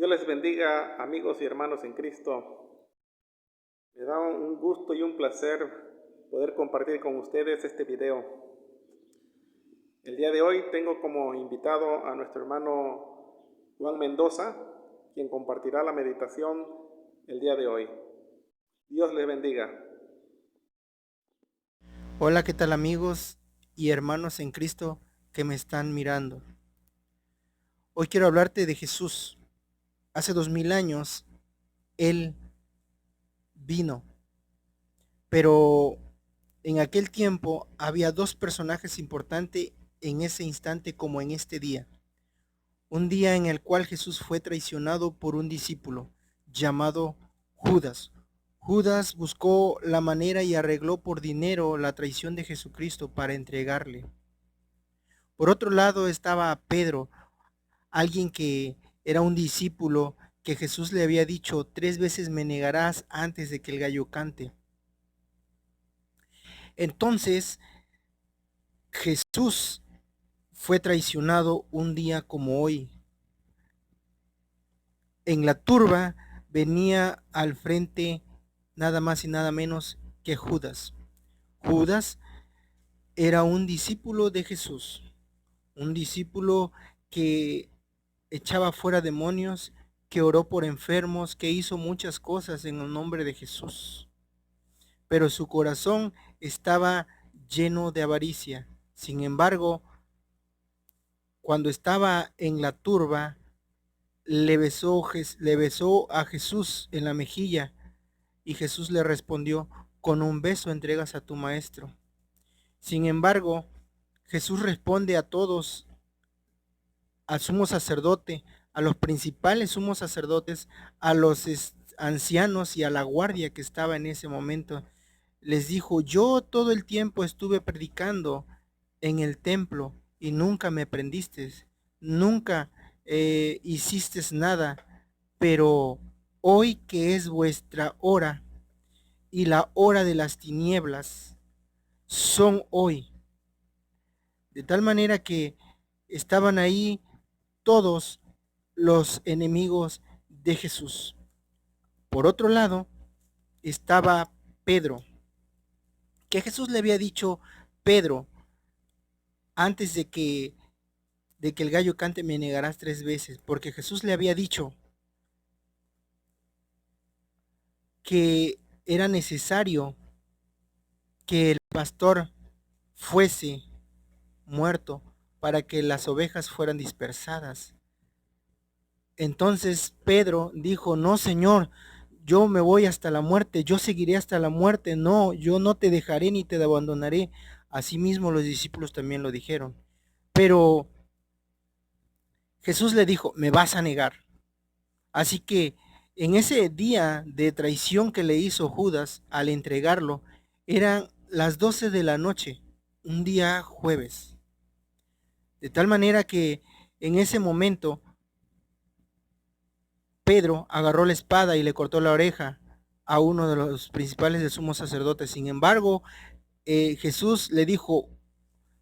Dios les bendiga, amigos y hermanos en Cristo. Me da un gusto y un placer poder compartir con ustedes este video. El día de hoy tengo como invitado a nuestro hermano Juan Mendoza, quien compartirá la meditación el día de hoy. Dios les bendiga. Hola, ¿qué tal amigos y hermanos en Cristo que me están mirando? Hoy quiero hablarte de Jesús. Hace 2000 años Él vino, pero en aquel tiempo había dos personajes importantes en ese instante como en este día. Un día en el cual Jesús fue traicionado por un discípulo llamado Judas. Judas buscó la manera y arregló por dinero la traición de Jesucristo para entregarle. Por otro lado estaba Pedro, alguien que era un discípulo que Jesús le había dicho: 3 veces me negarás antes de que el gallo cante. Entonces Jesús fue traicionado un día como hoy. En la turba venía al frente nada más y nada menos que Judas. Judas era un discípulo de Jesús, un discípulo que echaba fuera demonios, que oró por enfermos, que hizo muchas cosas en el nombre de Jesús. Pero su corazón estaba lleno de avaricia. Sin embargo, cuando estaba en la turba, le besó a Jesús en la mejilla, y Jesús le respondió: con un beso entregas a tu maestro. Sin embargo, Jesús responde a todos, al sumo sacerdote, a los principales sumos sacerdotes, a los ancianos y a la guardia que estaba en ese momento. Les dijo: yo todo el tiempo estuve predicando en el templo y nunca me prendiste, nunca hiciste nada, pero hoy que es vuestra hora y la hora de las tinieblas, son hoy. De tal manera que estaban ahí todos los enemigos de Jesús. Por otro lado estaba Pedro, que Jesús le había dicho: Pedro, antes de que el gallo cante me negarás 3 veces, porque Jesús le había dicho que era necesario que el pastor fuese muerto para que las ovejas fueran dispersadas. Entonces Pedro dijo: no, Señor, yo me voy hasta la muerte, yo seguiré hasta la muerte, no, yo no te dejaré ni te abandonaré. Asimismo los discípulos también lo dijeron. Pero Jesús le dijo: me vas a negar. Así que en ese día de traición que le hizo Judas al entregarlo, eran las 12 de la noche, un día jueves. De tal manera que en ese momento Pedro agarró la espada y le cortó la oreja a uno de los principales del sumo sacerdote. Sin embargo, Jesús le dijo: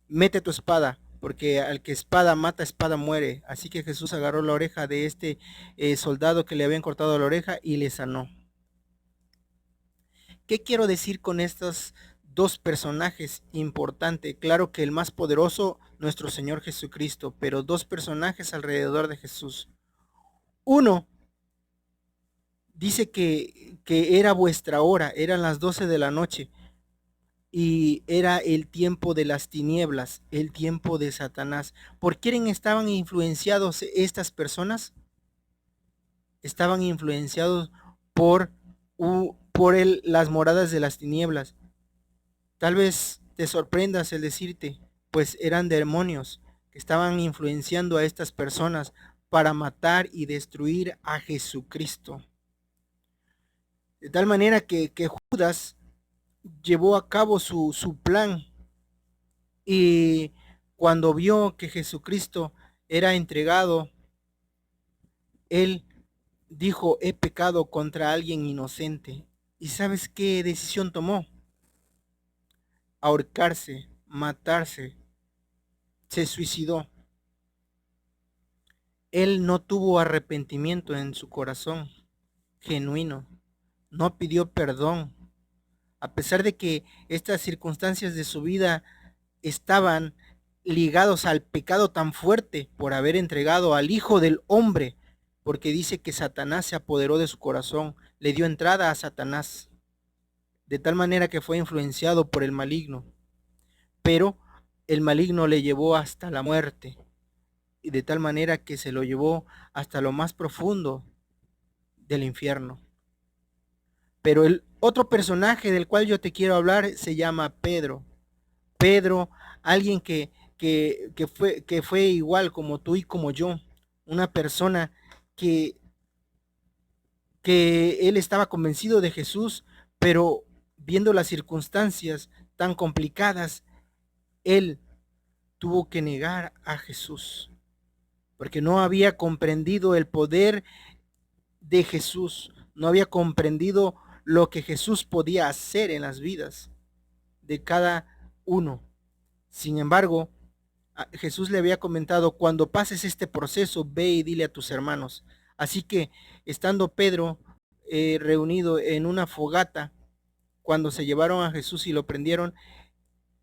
mete tu espada, porque al que espada mata, espada muere. Así que Jesús agarró la oreja de este soldado que le habían cortado la oreja y le sanó. ¿Qué quiero decir con estos dos personajes importantes? Claro que el más poderoso, nuestro Señor Jesucristo, pero dos personajes alrededor de Jesús. Uno dice que era vuestra hora, eran las 12 de la noche, y era el tiempo de las tinieblas, el tiempo de Satanás. ¿Por quién estaban influenciados estas personas? Estaban influenciados por las moradas de las tinieblas. Tal vez te sorprendas el decirte, pues eran demonios que estaban influenciando a estas personas para matar y destruir a Jesucristo. De tal manera que Judas llevó a cabo su plan, y cuando vio que Jesucristo era entregado, él dijo: he pecado contra alguien inocente. ¿Y sabes qué decisión tomó? Ahorcarse, matarse, se suicidó. Él no tuvo arrepentimiento en su corazón genuino, no pidió perdón, a pesar de que estas circunstancias de su vida estaban ligados al pecado tan fuerte por haber entregado al Hijo del Hombre, porque dice que Satanás se apoderó de su corazón, le dio entrada a Satanás, de tal manera que fue influenciado por el maligno, pero el maligno le llevó hasta la muerte, y de tal manera que se lo llevó hasta lo más profundo del infierno. Pero el otro personaje del cual yo te quiero hablar se llama Pedro. Pedro, alguien que fue igual como tú y como yo, una persona que, que él estaba convencido de Jesús, pero viendo las circunstancias tan complicadas, él tuvo que negar a Jesús, porque no había comprendido el poder de Jesús, no había comprendido lo que Jesús podía hacer en las vidas de cada uno. Sin embargo, Jesús le había comentado: cuando pases este proceso, ve y dile a tus hermanos. Así que, estando Pedro reunido en una fogata, cuando se llevaron a Jesús y lo prendieron,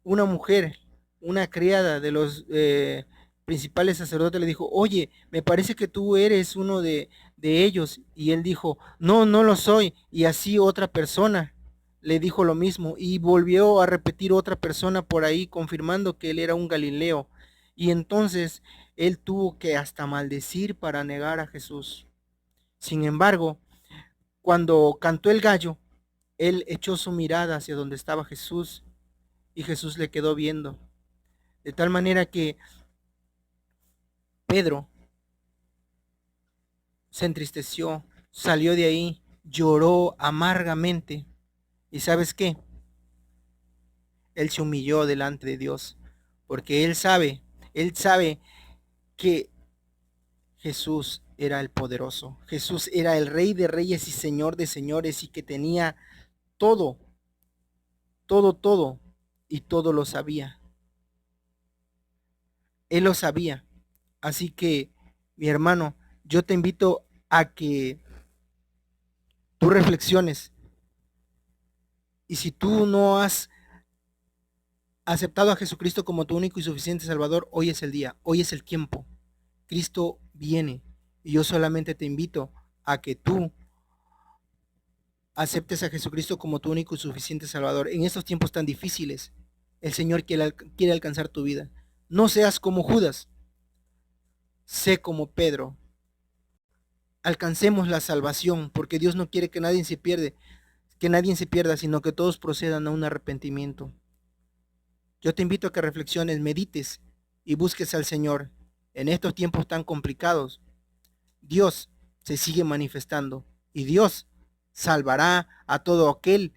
una mujer, una criada de los principales sacerdotes le dijo: oye, me parece que tú eres uno de ellos. Y él dijo: no, no lo soy. Y así otra persona le dijo lo mismo, y volvió a repetir otra persona por ahí confirmando que él era un Galileo. Y entonces él tuvo que hasta maldecir para negar a Jesús. Sin embargo, cuando cantó el gallo, él echó su mirada hacia donde estaba Jesús, y Jesús le quedó viendo. De tal manera que Pedro se entristeció, salió de ahí, lloró amargamente. ¿Y sabes qué? Él se humilló delante de Dios, porque él sabe que Jesús era el poderoso. Jesús era el Rey de Reyes y Señor de Señores, y que tenía todo, todo, y todo lo sabía. Él lo sabía. Así que, mi hermano, yo te invito a que tú reflexiones. Y si tú no has aceptado a Jesucristo como tu único y suficiente Salvador, hoy es el día, hoy es el tiempo. Cristo viene, y yo solamente te invito a que tú aceptes a Jesucristo como tu único y suficiente Salvador. En estos tiempos tan difíciles, el Señor quiere alcanzar tu vida. No seas como Judas, sé como Pedro. Alcancemos la salvación, porque Dios no quiere que nadie se pierda, sino que todos procedan a un arrepentimiento. Yo te invito a que reflexiones, medites y busques al Señor. En estos tiempos tan complicados, Dios se sigue manifestando, y Dios salvará a todo aquel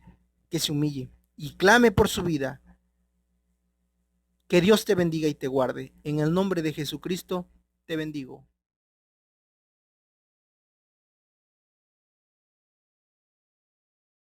que se humille y clame por su vida. Que Dios te bendiga y te guarde. En el nombre de Jesucristo te bendigo.